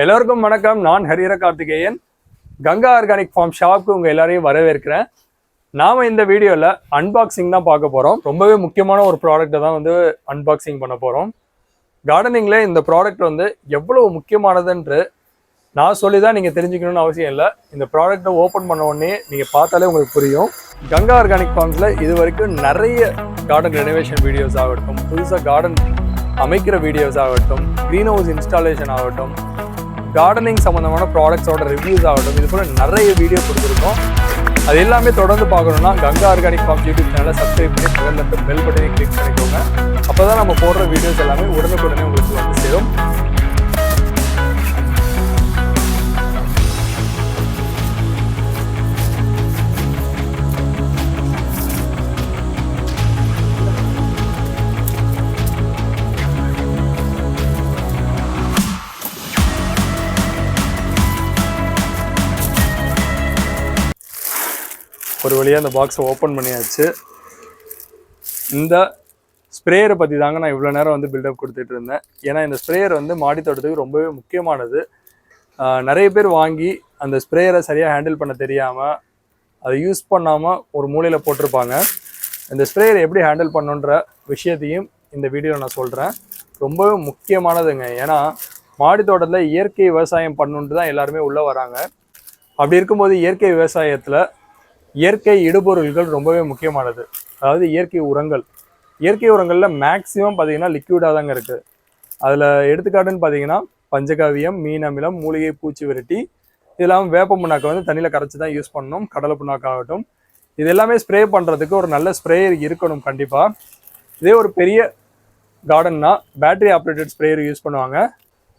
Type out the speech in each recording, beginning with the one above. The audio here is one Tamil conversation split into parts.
எல்லோருக்கும் வணக்கம். நான் ஹரிஹர கார்த்திகேயன். கங்கா ஆர்கானிக் ஃபார்ம் ஷாப்க்கு உங்கள் எல்லாரையும் வரவேற்கிறேன். நாம் இந்த வீடியோவில் அன்பாக்சிங் தான் பார்க்க போகிறோம். ரொம்பவே முக்கியமான ஒரு ப்ராடக்ட்டை தான் அன்பாக்சிங் பண்ண போகிறோம். கார்டனிங்கில் இந்த ப்ராடக்ட் எவ்வளவு முக்கியமானதுன்று நான் சொல்லி தான் நீங்கள் தெரிஞ்சுக்கணும்னு அவசியம் இல்லை. இந்த ப்ராடக்ட்டை ஓப்பன் பண்ண உடனே நீங்கள் பார்த்தாலே உங்களுக்கு புரியும். கங்கா ஆர்கானிக் ஃபார்ம்ஸில் இது வரைக்கும் நிறைய கார்டன் ரெனோவேஷன் வீடியோஸ் ஆகட்டும், புதுசாக கார்டன் அமைக்கிற வீடியோஸ் ஆகட்டும், க்ரீன் ஹவுஸ் இன்ஸ்டாலேஷன் ஆகட்டும், கார்டனிங் சம்மந்தமான ப்ராடக்ட்ஸோட ரிவ்யூஸ் ஆகட்டும், இது போல நிறைய வீடியோ கொடுத்துருக்கோம். அது எல்லாமே தொடர்ந்து பார்க்கணுன்னா கங்கா ஆர்கானிக் ஃபார்ம்ஸ் யூடியூப் சேனலை சப்ஸ்கிரைப் பண்ணி பக்கத்தில் பெல் பட்டனை கிளிக் பண்ணிக்கோங்க. அப்போ தான் நம்ம போடுற வீடியோஸ் எல்லாமே உடனுக்குடனே உங்களுக்கு சேரும். ஒரு வழியாக அந்த பாக்ஸை ஓப்பன் பண்ணியாச்சு. இந்த ஸ்ப்ரேயரை பற்றி தாங்க நான் இவ்வளோ நேரம் பில்டப் கொடுத்துட்டு இருந்தேன். ஏன்னா இந்த ஸ்ப்ரேயர் மாடி தோட்டத்துக்கு ரொம்பவே முக்கியமானது. நிறைய பேர் வாங்கி அந்த ஸ்ப்ரேயரை சரியாக ஹேண்டில் பண்ண தெரியாமல் அதை யூஸ் பண்ணாமல் ஒரு மூலையில் போட்டிருப்பாங்க. இந்த ஸ்ப்ரேயரை எப்படி ஹேண்டில் பண்ணுன்ற விஷயத்தையும் இந்த வீடியோவில் நான் சொல்கிறேன். ரொம்பவே முக்கியமானதுங்க. ஏன்னா மாடி தோட்டத்தில் இயற்கை விவசாயம் பண்ணுன்ட்டு தான் எல்லாருமே உள்ளே வராங்க. அப்படி இருக்கும்போது இயற்கை விவசாயத்தில் இயற்கை இடுபொருள்கள் ரொம்பவே முக்கியமானது. அதாவது இயற்கை உரங்களில் மேக்ஸிமம் பார்த்தீங்கன்னா லிக்விடாக தாங்க இருக்குது. அதில் எடுத்துக்காட்டுன்னு பார்த்தீங்கன்னா பஞ்சகாவியம், மீன் அமிலம், மூலிகை பூச்சி விரட்டி, இது இல்லாமல் வேப்ப புண்ணாக்கை தண்ணியில் கரைச்சி தான் யூஸ் பண்ணணும். கடலை புண்ணாக்காகட்டும், இது எல்லாமே ஸ்ப்ரே பண்ணுறதுக்கு ஒரு நல்ல ஸ்ப்ரேயர் இருக்கணும் கண்டிப்பாக. இதே ஒரு பெரிய கார்டன்னா பேட்டரி ஆப்ரேட்டட் ஸ்ப்ரேயர் யூஸ் பண்ணுவாங்க.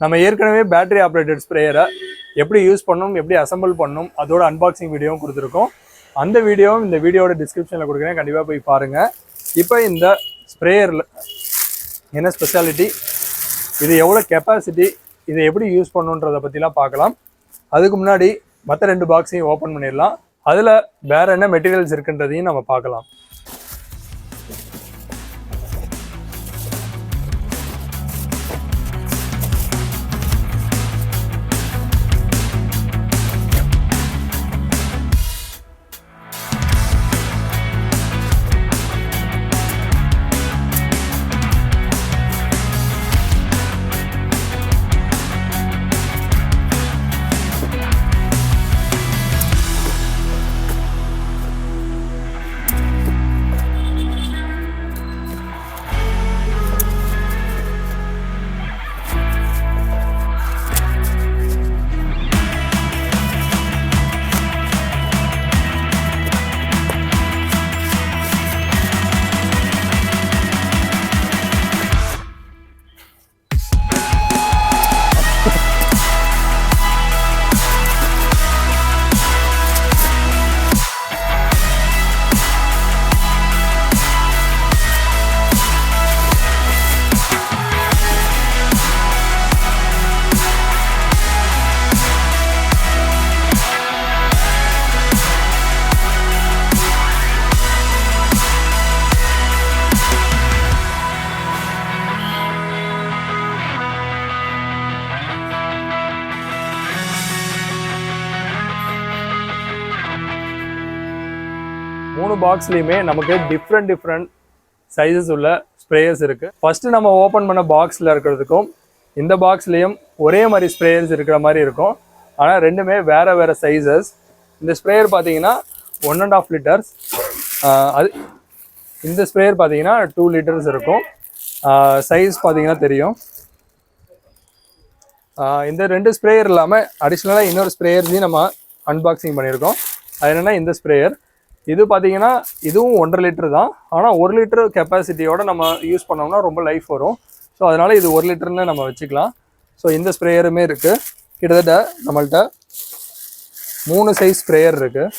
நம்ம ஏற்கனவே பேட்டரி ஆப்ரேட்டட் ஸ்ப்ரேயரை எப்படி யூஸ் பண்ணணும், எப்படி அசம்பிள் பண்ணணும், அதோட அன்பாக்சிங் வீடியோவும் கொடுத்துருக்கோம். அந்த வீடியோவும் இந்த வீடியோட டிஸ்கிரிப்ஷனில் கொடுக்குறேன், கண்டிப்பாக போய் பாருங்கள். இப்போ இந்த ஸ்ப்ரேயரில் என்ன ஸ்பெஷாலிட்டி, இது எவ்வளோ கெப்பாசிட்டி, இதை எப்படி யூஸ் பண்ணுன்றதை பற்றிலாம் பார்க்கலாம். அதுக்கு முன்னாடி மற்ற 2 பாக்ஸையும் ஓப்பன் பண்ணிடலாம். அதில் வேறு என்ன மெட்டீரியல்ஸ் இருக்குன்றதையும் நம்ம பார்க்கலாம். மூணு பாக்ஸ்லையுமே நமக்கு டிஃப்ரெண்ட் சைஸஸ் உள்ள ஸ்ப்ரேயர்ஸ் இருக்குது. ஃபஸ்ட்டு நம்ம ஓப்பன் பண்ண பாக்ஸில் இருக்கிறதுக்கும் இந்த பாக்ஸ்லேயும் ஒரே மாதிரி ஸ்ப்ரேயர்ஸ் இருக்கிற மாதிரி இருக்கும். ஆனால் ரெண்டுமே வேறு சைஸஸ். இந்த ஸ்ப்ரேயர் பார்த்தீங்கன்னா 1.5 லிட்டர்ஸ், அது இந்த ஸ்ப்ரேயர் பார்த்தீங்கன்னா 2 லிட்டர்ஸ் இருக்கும். சைஸ் பார்த்தீங்கன்னா தெரியும். இந்த 2 ஸ்ப்ரேயர் இல்லாமல் அடிஷ்னலாக இன்னொரு ஸ்ப்ரேயர்ஸையும் நம்ம அன்பாக்சிங் பண்ணியிருக்கோம். அது என்னென்னா இந்த ஸ்ப்ரேயர், இது பார்த்தீங்கன்னா இதுவும் 1.5 லிட்டர் தான். ஆனால் 1 லிட்டர் கெப்பாசிட்டியோட நம்ம யூஸ் பண்ணோம்னா ரொம்ப லைஃப் வரும். ஸோ அதனால் இது 1 லிட்டர்னு நம்ம வச்சுக்கலாம். ஸோ இந்த ஸ்ப்ரேயருமே இருக்குது. கிட்டத்தட்ட நம்மள்கிட்ட 3 சைஸ் ஸ்ப்ரேயர் இருக்குது.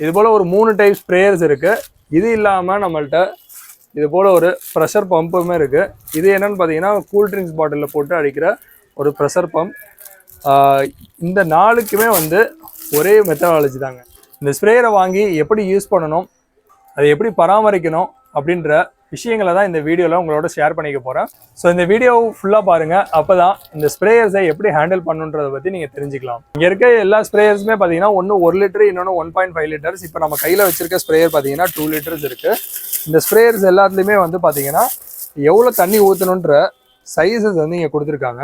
இது போல் ஒரு 3 டைப் ஸ்ப்ரேயர்ஸ் இருக்குது. இது இல்லாமல் நம்மள்கிட்ட இது போல் ஒரு ப்ரெஷர் பம்புமே இருக்குது. இது என்னென்னு பார்த்தீங்கன்னா கூல் ட்ரிங்க்ஸ் பாட்டிலில் போட்டு அடிக்கிற ஒரு ப்ரெஷர் பம்ப். இந்த 4க்குமே ஒரே மெத்தடாலஜி தாங்க. இந்த ஸ்ப்ரேயரை வாங்கி எப்படி யூஸ் பண்ணணும், அதை எப்படி பராமரிக்கணும் அப்படின்ற விஷயங்களை தான் இந்த வீடியோவில் உங்களோட ஷேர் பண்ணிக்க போகிறேன். ஸோ இந்த வீடியோ ஃபுல்லாக பாருங்கள், அப்போ தான் இந்த ஸ்ப்ரேயர்ஸை எப்படி ஹேண்டில் பண்ணுன்றதை பற்றி நீங்கள் தெரிஞ்சுக்கலாம். இங்கே இருக்க எல்லா ஸ்ப்ரேயர்ஸுமே பார்த்தீங்கன்னா ஒன்று 1 லிட்டர், இன்னொன்று 1.5 லிட்டர்ஸ். இப்போ நம்ம கையில் வச்சிருக்க ஸ்ப்ரேயர் பார்த்தீங்கன்னா 2 லிட்டர்ஸ் இருக்குது. இந்த ஸ்ப்ரேயர்ஸ் எல்லாத்துலேயுமே வந்து பார்த்தீங்கன்னா எவ்வளோ தண்ணி ஊற்றணுன்ற சைஸஸ் வந்து இங்கே கொடுத்துருக்காங்க.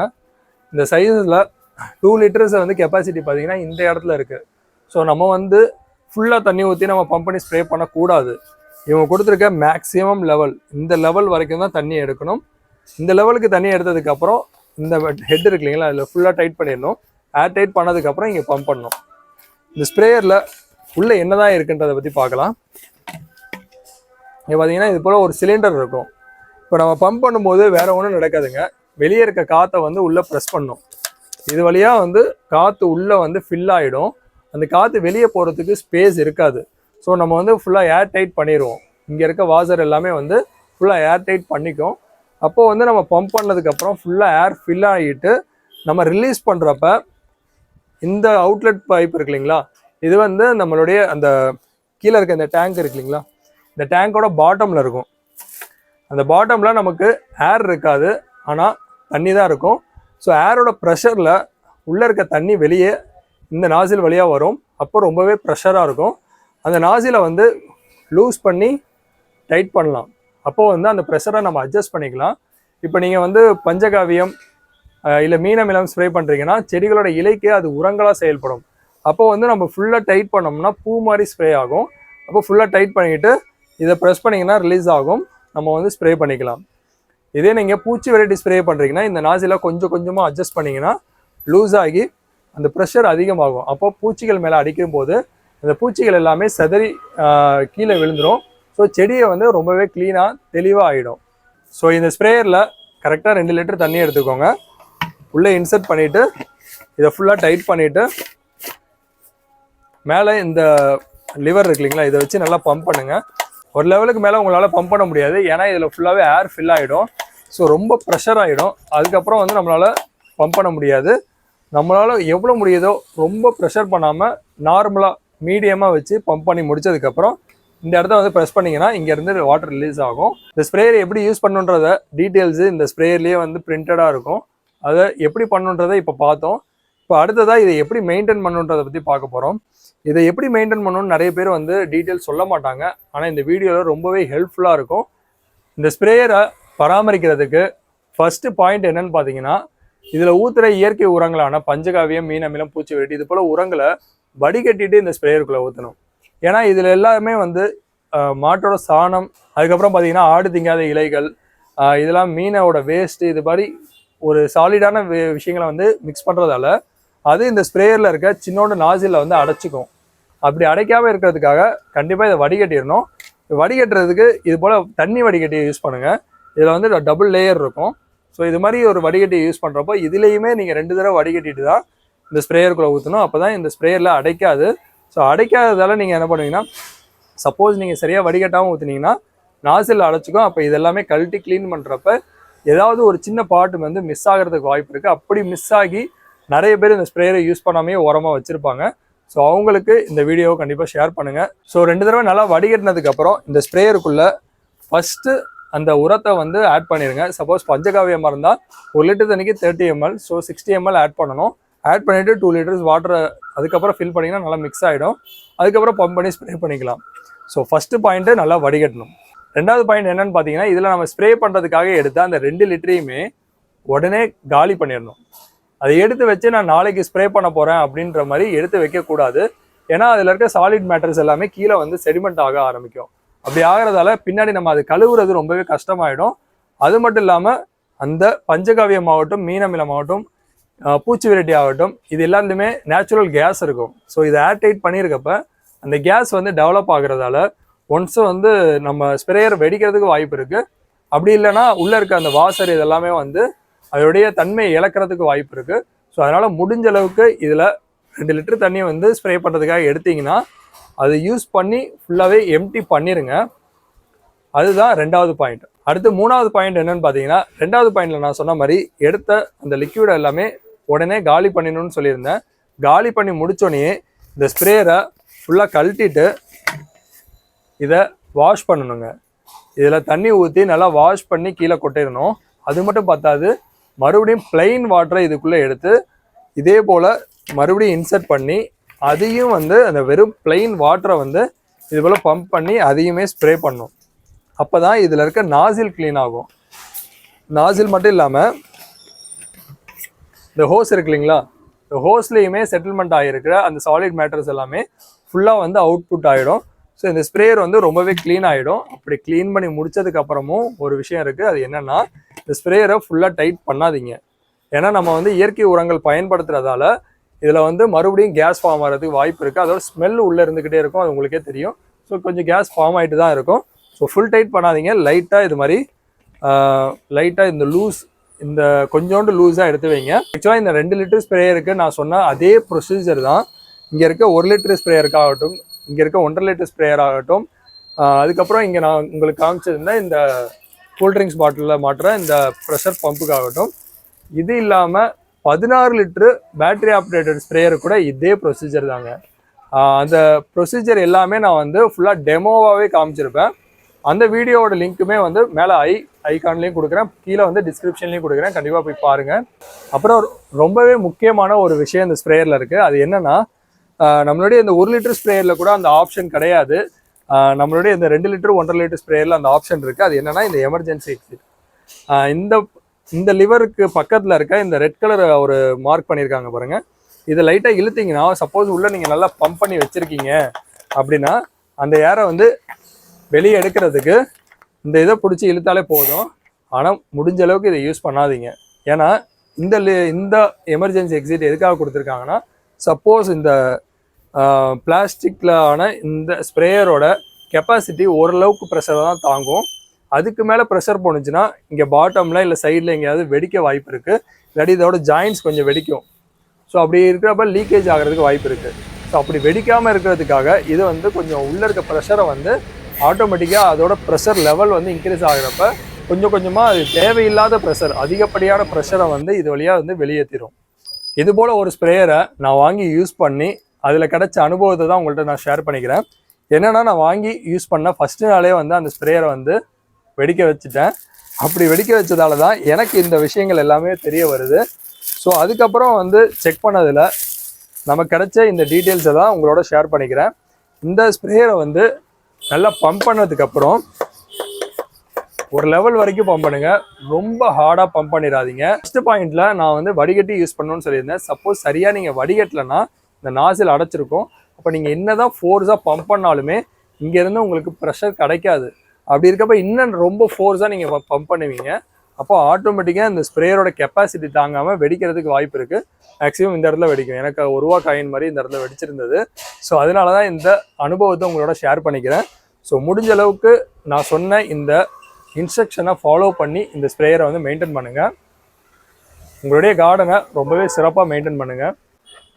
இந்த சைஸஸில் 2 லிட்டர்ஸை வந்து கெப்பாசிட்டி பார்த்தீங்கன்னா இந்த இடத்துல இருக்குது. ஸோ நம்ம வந்து ஃபுல்லாக தண்ணி ஊற்றி நம்ம பம்ப் பண்ணி ஸ்ப்ரே பண்ணக்கூடாது. இவங்க கொடுத்துருக்க மேக்ஸிமம் லெவல், இந்த லெவல் வரைக்கும் தான் தண்ணி எடுக்கணும். இந்த லெவலுக்கு தண்ணி எடுத்ததுக்கப்புறம் இந்த ஹெட் இருக்கு இல்லைங்களா, அதில் ஃபுல்லாக டைட் பண்ணிடணும். ஏர் டைட் பண்ணதுக்கப்புறம் இங்கே பம்ப் பண்ணணும். இந்த ஸ்ப்ரேயரில் உள்ளே என்ன தான் இருக்குன்றதை பற்றி பார்க்கலாம். இங்கே பார்த்தீங்கன்னா இது போல் ஒரு சிலிண்டர் இருக்கும். இப்போ நம்ம பம்ப் பண்ணும்போது வேறு ஒன்றும் நடக்காதுங்க. வெளியே இருக்க காற்றை வந்து உள்ளே ப்ரெஸ் பண்ணணும். இது வழியாக வந்து காற்று உள்ளே வந்து ஃபில் ஆகிடும். அந்த காற்று வெளியே போகிறதுக்கு ஸ்பேஸ் இருக்காது. ஸோ நம்ம வந்து ஃபுல்லாக ஏர் டைட் பண்ணிடுவோம். இங்கே இருக்க வாசர் எல்லாமே வந்து ஃபுல்லாக ஏர் டைட் பண்ணிக்கும். அப்போது வந்து நம்ம பம்ப் பண்ணதுக்கப்புறம் ஃபுல்லாக ஏர் ஃபில் ஆகிட்டு நம்ம ரிலீஸ் பண்ணுறப்ப இந்த அவுட்லெட் பைப் இருக்கு இல்லைங்களா, இது வந்து நம்மளுடைய அந்த கீழே இருக்க இந்த டேங்க் இருக்கு இல்லைங்களா, இந்த டேங்கோட பாட்டமில் இருக்கும். அந்த பாட்டமில் நமக்கு ஏர் இருக்காது, ஆனால் தண்ணி தான் இருக்கும். ஸோ ஏரோட ப்ரெஷரில் உள்ளே இருக்க தண்ணி வெளியே இந்த நாசில் வழியாக வரும். அப்போ ரொம்பவே ப்ரெஷராக இருக்கும். அந்த நாசிலை வந்து லூஸ் பண்ணி டைட் பண்ணலாம். அப்போது வந்து அந்த ப்ரெஷரை நம்ம அட்ஜஸ்ட் பண்ணிக்கலாம். இப்போ நீங்கள் வந்து பஞ்சகாவியம் இல்லை மீனமிலம் ஸ்ப்ரே பண்ணுறீங்கன்னா செடிகளோட இலைக்கு அது உரங்களாக செயல்படும். அப்போது வந்து நம்ம ஃபுல்லாக டைட் பண்ணோம்னா பூ மாதிரி ஸ்ப்ரே ஆகும். அப்போ ஃபுல்லாக டைட் பண்ணிக்கிட்டு இதை ப்ரெஸ் பண்ணிங்கன்னா ரிலீஸ் ஆகும். நம்ம வந்து ஸ்ப்ரே பண்ணிக்கலாம். இதே நீங்கள் பூச்சி வெரைட்டி ஸ்ப்ரே பண்ணுறீங்கன்னா இந்த நாசிலை கொஞ்சம் கொஞ்சமாக அட்ஜஸ்ட் பண்ணிங்கன்னா லூஸ் ஆகி அந்த ப்ரெஷர் அதிகமாகும். அப்போ பூச்சிகள் மேலே அடிக்கும் போது அந்த பூச்சிகள் எல்லாமே செதறி கீழே விழுந்துடும். ஸோ செடியை வந்து ரொம்பவே க்ளீனாக தெளிவாக ஆகிடும். ஸோ இந்த ஸ்ப்ரேயரில் கரெக்டாக 2 லிட்டர் தண்ணி எடுத்துக்கோங்க. உள்ளே இன்சர்ட் பண்ணிவிட்டு இதை ஃபுல்லாக டைட் பண்ணிவிட்டு மேலே இந்த லிவர் இருக்கு இல்லைங்களா, இதை வச்சு நல்லா பம்ப் பண்ணுங்கள். ஒரு லெவலுக்கு மேலே உங்களால் பம்ப் பண்ண முடியாது, ஏன்னா இதில் ஃபுல்லாகவே ஏர் ஃபில் ஆகிடும். ஸோ ரொம்ப ப்ரெஷர் ஆகிடும். அதுக்கப்புறம் வந்து நம்மளால் பம்ப் பண்ண முடியாது. நம்மளால் எவ்வளோ முடியுதோ ரொம்ப ப்ரெஷர் பண்ணாமல் நார்மலாக மீடியமாக வச்சு பம்ப் பண்ணி முடிச்சதுக்கப்புறம் இந்த இடத்த வந்து ப்ரெஸ் பண்ணிங்கன்னா இங்கேருந்து வாட்டர் ரிலீஸ் ஆகும். இந்த ஸ்ப்ரேயர் எப்படி யூஸ் பண்ணுன்றத டீட்டெயில்ஸு இந்த ஸ்ப்ரேயர்லேயே வந்து பிரிண்டடாக இருக்கும். அதை எப்படி பண்ணுன்றதை இப்போ பார்த்தோம். இப்போ அடுத்ததாக இதை எப்படி மெயின்டைன் பண்ணுன்றதை பற்றி பார்க்க போகிறோம். இதை எப்படி மெயின்டைன் பண்ணணும்னு நிறைய பேர் வந்து டீட்டெயில்ஸ் சொல்ல மாட்டாங்க. ஆனால் இந்த வீடியோவில் ரொம்பவே ஹெல்ப்ஃபுல்லாக இருக்கும். இந்த ஸ்ப்ரேயரை பராமரிக்கிறதுக்கு ஃபஸ்ட்டு பாயிண்ட் என்னன்னு பார்த்தீங்கன்னா, இதில் ஊற்றுற இயற்கை உரங்களான பஞ்சகாவியம், மீனமிலம், பூச்சி வெரைட்டி இது போல் உரங்களை வடிகட்டிட்டு இந்த ஸ்ப்ரேயருக்குள்ளே ஊற்றணும். ஏன்னா இதில் எல்லாமே வந்து மாட்டோட சாணம், அதுக்கப்புறம் பார்த்தீங்கன்னா ஆடு திங்காத இலைகள், இதெல்லாம் மீனோட வேஸ்ட்டு, இது மாதிரி ஒரு சாலிடான விஷயங்களை வந்து மிக்ஸ் பண்ணுறதால அது இந்த ஸ்ப்ரேயரில் இருக்க சின்னோட நாசிலில் வந்து அடைச்சிக்கும். அப்படி அடைக்காமல் இருக்கிறதுக்காக கண்டிப்பாக இதை வடிகட்டிடணும். வடிகட்டுறதுக்கு இது போல் தண்ணி வடிகட்டியை யூஸ் பண்ணுங்கள். இதில் வந்து டபுள் லேயர் இருக்கும். ஸோ இது மாதிரி ஒரு வடிகட்டியை யூஸ் பண்ணுறப்போ இதுலேயுமே நீங்கள் 2 தடவை வடிகட்டிட்டு தான் இந்த ஸ்ப்ரேயருக்குள்ளே ஊற்றணும். அப்போ தான் இந்த ஸ்ப்ரேயரில் அடைக்காது. ஸோ அடைக்காததால் நீங்கள் என்ன பண்ணுவீங்கன்னா, சப்போஸ் நீங்கள் சரியாக வடிகட்டாமல் ஊற்றுனீங்கன்னா நாசில் அடைச்சிக்கும். அப்போ இதெல்லாமே கழட்டி க்ளீன் பண்ணுறப்ப ஏதாவது ஒரு சின்ன பாட்டு வந்து மிஸ் ஆகிறதுக்கு வாய்ப்பு இருக்குது. அப்படி மிஸ் ஆகி நிறைய பேர் இந்த ஸ்ப்ரேயரை யூஸ் பண்ணாமே ஓரமாக வச்சுருப்பாங்க. ஸோ அவங்களுக்கு இந்த வீடியோவை கண்டிப்பாக ஷேர் பண்ணுங்கள். ஸோ 2 தடவை நல்லா வடிகட்டினதுக்கப்புறம் இந்த ஸ்ப்ரேயருக்குள்ளே ஃபஸ்ட்டு அந்த உரத்தை வந்து ஆட் பண்ணிடுங்க. சப்போஸ் பஞ்சகாவியமாக இருந்தால் 1 லிட்டர் தண்ணிக்கு 30 ml, ஸோ 60 ml ஆட் பண்ணணும். ஆட் பண்ணிவிட்டு 2 லிட்டர்ஸ் வாட்டரை அதுக்கப்புறம் ஃபில் பண்ணிங்கன்னா நல்லா மிக்ஸ் ஆகிடும். அதுக்கப்புறம் பம்ப் பண்ணி ஸ்ப்ரே பண்ணிக்கலாம். ஸோ ஃபஸ்ட்டு பாயிண்ட்டு நல்லா வடிகட்டணும். 2வது பாயிண்ட் என்னென்னு பார்த்தீங்கன்னா, இதில் நம்ம ஸ்ப்ரே பண்ணுறதுக்காக எடுத்தால் அந்த 2 லிட்டரையுமே உடனே காலி பண்ணிடணும். அதை எடுத்து வச்சு நான் நாளைக்கு ஸ்ப்ரே பண்ண போகிறேன் அப்படின்ற மாதிரி எடுத்து வைக்கக்கூடாது. ஏன்னா அதில் இருக்க சாலிட் மேட்டர்ஸ் எல்லாமே கீழே வந்து செடிமெண்ட் ஆக ஆரம்பிக்கும். அப்படி ஆகிறதால பின்னாடி நம்ம அது கழுவுறது ரொம்பவே கஷ்டமாயிடும். அது மட்டும் இல்லாமல் அந்த பஞ்சகாவியமாகட்டும், மீனமிலமாகட்டும், பூச்சி வெரைட்டி ஆகட்டும், இது எல்லாத்துலேயுமே நேச்சுரல் கேஸ் இருக்கும். ஸோ இதை ஏர் டைட் பண்ணியிருக்கப்ப அந்த கேஸ் வந்து டெவலப் ஆகுறதால ஒன்ஸ் வந்து நம்ம ஸ்ப்ரேயர் வெடிக்கிறதுக்கு வாய்ப்பு இருக்குது. அப்படி இல்லைன்னா உள்ளே இருக்க அந்த வாசர் இதெல்லாமே வந்து அதோடைய தன்மையை இழக்கிறதுக்கு வாய்ப்பு இருக்குது. ஸோ அதனால் முடிஞ்ச அளவுக்கு இதில் 2 லிட்டர் தண்ணியை வந்து ஸ்ப்ரே பண்ணுறதுக்காக எடுத்திங்கன்னா அதை யூஸ் பண்ணி ஃபுல்லாகவே எம்டி பண்ணிடுங்க. அதுதான் 2வது பாயிண்ட். அடுத்து 3வது பாயிண்ட் என்னன்னு பார்த்தீங்கன்னா, 2வது பாயிண்டில் நான் சொன்ன மாதிரி எடுத்த அந்த லிக்யூடை எல்லாமே உடனே காலி பண்ணிடணும்னு சொல்லியிருந்தேன். காலி பண்ணி முடித்தோடனே இந்த ஸ்ப்ரேயரை ஃபுல்லாக கழட்டிட்டு இதை வாஷ் பண்ணணுங்க. இதில் தண்ணி ஊற்றி நல்லா வாஷ் பண்ணி கீழே கொட்டிடணும். அது மட்டும் பார்த்தாது, மறுபடியும் பிளெயின் வாட்டரை இதுக்குள்ளே எடுத்து இதே போல் மறுபடியும் இன்சர்ட் பண்ணி அதையும் வந்து அந்த வெறும் பிளெயின் வாட்டரை வந்து இது போல் பம்ப் பண்ணி அதையுமே ஸ்ப்ரே பண்ணும். அப்போ தான் இதில் இருக்க நாசில் க்ளீன் ஆகும். நாசில் மட்டும் இல்லாமல் இந்த ஹோஸ் இருக்கு இல்லைங்களா, இந்த ஹோஸ்லேயுமே செட்டில்மெண்ட் ஆகிருக்கிற அந்த சாலிட் மேட்டர்ஸ் எல்லாமே ஃபுல்லாக வந்து அவுட்புட் ஆகிடும். ஸோ இந்த ஸ்ப்ரேயர் வந்து ரொம்பவே க்ளீன் ஆகிடும். அப்படி க்ளீன் பண்ணி முடிச்சதுக்கப்புறமும் ஒரு விஷயம் இருக்குது. அது என்னென்னா, இந்த ஸ்ப்ரேயரை ஃபுல்லாக டைட் பண்ணாதீங்க. ஏன்னா நம்ம வந்து இயற்கை உரங்கள் பயன்படுத்துறதால இதில் வந்து மறுபடியும் கேஸ் ஃபார்ம் ஆகிறதுக்கு வாய்ப்பு இருக்குது. அதோட ஸ்மெல் உள்ளே இருந்துக்கிட்டே இருக்கும், அது உங்களுக்கே தெரியும். ஸோ கொஞ்சம் கேஸ் ஃபார்ம் ஆகிட்டு தான் இருக்கும். ஸோ ஃபுல் டைட் பண்ணாதீங்க. லைட்டாக இது மாதிரி லைட்டாக இந்த லூஸ், இந்த கொஞ்சோண்டு லூஸாக எடுத்து வைங்க. ஆக்சுவலாக இந்த 2 லிட்டர் ஸ்ப்ரேயருக்கு நான் சொன்ன அதே ப்ரொசீஜர் தான் இங்கே இருக்க 1 லிட்டர் ஸ்ப்ரேயருக்காகட்டும், இங்கே இருக்க 1.5 லிட்டர் ஸ்ப்ரேயர் ஆகட்டும். அதுக்கப்புறம் இங்கே நான் உங்களுக்கு காமிச்சிருந்தேன் இந்த கூல்ட்ரிங்க்ஸ் பாட்டிலில் மாட்டுற இந்த ப்ரெஷர் பம்புக்காகட்டும். இது இல்லாமல் 16 லிட்டரு பேட்டரி ஆப்ரேட்டட் ஸ்ப்ரேயர் கூட இதே ப்ரொசீஜர் தாங்க. அந்த ப்ரொசீஜர் எல்லாமே நான் வந்து ஃபுல்லாக டெமோவாகவே காமிச்சிருப்பேன். அந்த வீடியோவோட லிங்க்குமே வந்து மேலே ஐகான்லேயும் கொடுக்குறேன், கீழே வந்து டிஸ்கிரிப்ஷன்லேயும் கொடுக்குறேன். கண்டிப்பாக போய் பாருங்கள். அப்புறம் ரொம்பவே முக்கியமான ஒரு விஷயம் இந்த ஸ்ப்ரேயரில் இருக்குது. அது என்னென்னா, நம்மளுடைய இந்த 1 லிட்டர் ஸ்ப்ரேயரில் கூட அந்த ஆப்ஷன் கிடையாது. நம்மளுடைய இந்த 2 லிட்டர் 1.5 லிட்டர் ஸ்ப்ரேயரில் அந்த ஆப்ஷன் இருக்குது. அது என்னென்னா, இந்த எமர்ஜென்சி எக்ஸிட். இந்த லிவருக்கு பக்கத்தில் இருக்க இந்த ரெட் கலர் ஒரு மார்க் பண்ணியிருக்காங்க பாருங்கள். இதை லைட்டாக இழுத்தீங்கன்னா, சப்போஸ் உள்ளே நீங்கள் நல்லா பம்ப் பண்ணி வச்சுருக்கீங்க அப்படின்னா அந்த ஏரை வந்து வெளியே எடுக்கிறதுக்கு இந்த இதை பிடிச்சி இழுத்தாலே போதும். ஆனால் முடிஞ்ச அளவுக்கு இதை யூஸ் பண்ணாதீங்க. ஏன்னா இந்த எமர்ஜென்சி எக்ஸிட் எதுக்காக கொடுத்துருக்காங்கன்னா, சப்போஸ் இந்த பிளாஸ்டிக்கில் ஆன இந்த ஸ்ப்ரேயரோட கெப்பாசிட்டி ஓரளவுக்கு ப்ரெஷரை தான் தாங்கும். அதுக்கு மேலே ப்ரெஷர் போணுச்சுன்னா இங்கே பாட்டமில் இல்லை சைடில் எங்கேயாவது வெடிக்க வாய்ப்பு இருக்குது. இல்லாட்டி இதோட ஜாயின்ட்ஸ் கொஞ்சம் வெடிக்கும். ஸோ அப்படி இருக்கிறப்ப லீக்கேஜ் ஆகிறதுக்கு வாய்ப்பு இருக்குது. ஸோ அப்படி வெடிக்காமல் இருக்கிறதுக்காக இது வந்து கொஞ்சம் உள்ளே இருக்க ப்ரெஷரை வந்து ஆட்டோமேட்டிக்காக அதோட ப்ரெஷர் லெவல் வந்து இன்க்ரீஸ் ஆகிறப்ப கொஞ்சம் கொஞ்சமாக அது தேவையில்லாத ப்ரெஷர், அதிகப்படியான ப்ரெஷரை வந்து இது வழியாக வந்து வெளியேற்றிடும். இது போல் ஒரு ஸ்ப்ரேயரை நான் வாங்கி யூஸ் பண்ணி அதில் கிடைச்ச அனுபவத்தை தான் உங்கள்கிட்ட நான் ஷேர் பண்ணிக்கிறேன். என்னென்னா, நான் வாங்கி யூஸ் பண்ண ஃபஸ்ட்டு நாளே வந்து அந்த ஸ்ப்ரேயரை வந்து வெடிக்க வச்சுட்டேன். அப்படி வெடிக்க வச்சதால தான் எனக்கு இந்த விஷயங்கள் எல்லாமே தெரிய வருது. ஸோ அதுக்கப்புறம் வந்து செக் பண்ணதில் நமக்கு கிடைச்ச இந்த டீட்டெயில்ஸை தான் உங்களோட ஷேர் பண்ணிக்கிறேன். இந்த ஸ்ப்ரேயரை வந்து நல்லா பம்ப் பண்ணதுக்கப்புறம் ஒரு லெவல் வரைக்கும் பம்ப் பண்ணுங்கள். ரொம்ப ஹார்டாக பம்ப் பண்ணிடாதீங்க. ஃபஸ்ட்டு பாயிண்டில் நான் வந்து வடிகட்டி யூஸ் பண்ணணும்னு சொல்லியிருந்தேன். சப்போஸ் சரியாக நீங்கள் வடிகட்டலைன்னா இந்த நாசில் அடைச்சிருக்கும். அப்போ நீங்கள் என்ன தான் ஃபோர்ஸாக பம்ப் பண்ணாலுமே இங்கேருந்து உங்களுக்கு ப்ரெஷர் கிடைக்காது. அப்படி இருக்கப்போ இன்னும் ரொம்ப ஃபோர்ஸாக நீங்கள் பம்ப் பண்ணுவீங்க. அப்போ ஆட்டோமேட்டிக்காக இந்த ஸ்ப்ரேயரோட கெப்பாசிட்டி தாங்காமல் வெடிக்கிறதுக்கு வாய்ப்பு இருக்குது. மேக்ஸிமம் இந்த இடத்துல வெடிக்கும். எனக்கு 1 ரூபா காயின் மாதிரி இந்த இடத்துல வெடிச்சிருந்தது. ஸோ அதனால தான் இந்த அனுபவத்தை உங்களோட ஷேர் பண்ணிக்கிறேன். ஸோ முடிஞ்ச அளவுக்கு நான் சொன்ன இந்த இன்ஸ்ட்ரக்ஷனை ஃபாலோ பண்ணி இந்த ஸ்ப்ரேயரை வந்து மெயின்டைன் பண்ணுங்கள். உங்களுடைய கார்டனை ரொம்பவே சிறப்பாக மெயின்டைன் பண்ணுங்கள்.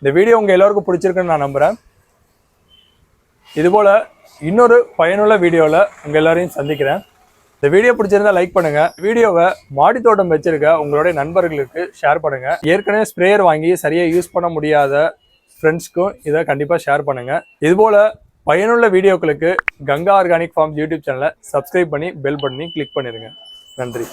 இந்த வீடியோ உங்கள் எல்லோருக்கும் பிடிச்சிருக்குன்னு நான் நம்புகிறேன். இதுபோல் இன்னொரு பயனுள்ள வீடியோவில் உங்கள் எல்லாரையும் சந்திக்கிறேன். இந்த வீடியோ பிடிச்சிருந்தா லைக் பண்ணுங்கள். வீடியோவை மாடித்தோட்டம் வச்சிருக்க உங்களுடைய நண்பர்களுக்கு ஷேர் பண்ணுங்கள். ஏற்கனவே ஸ்ப்ரேயர் வாங்கி சரியாக யூஸ் பண்ண முடியாத ஃப்ரெண்ட்ஸ்க்கும் இதை கண்டிப்பாக ஷேர் பண்ணுங்கள். இதுபோல் பயனுள்ள வீடியோக்களுக்கு கங்கா ஆர்கானிக் ஃபார்ம்ஸ் யூடியூப் சேனலை சப்ஸ்கிரைப் பண்ணி பெல் பட்டனையும் கிளிக் பண்ணிடுங்க. நன்றி.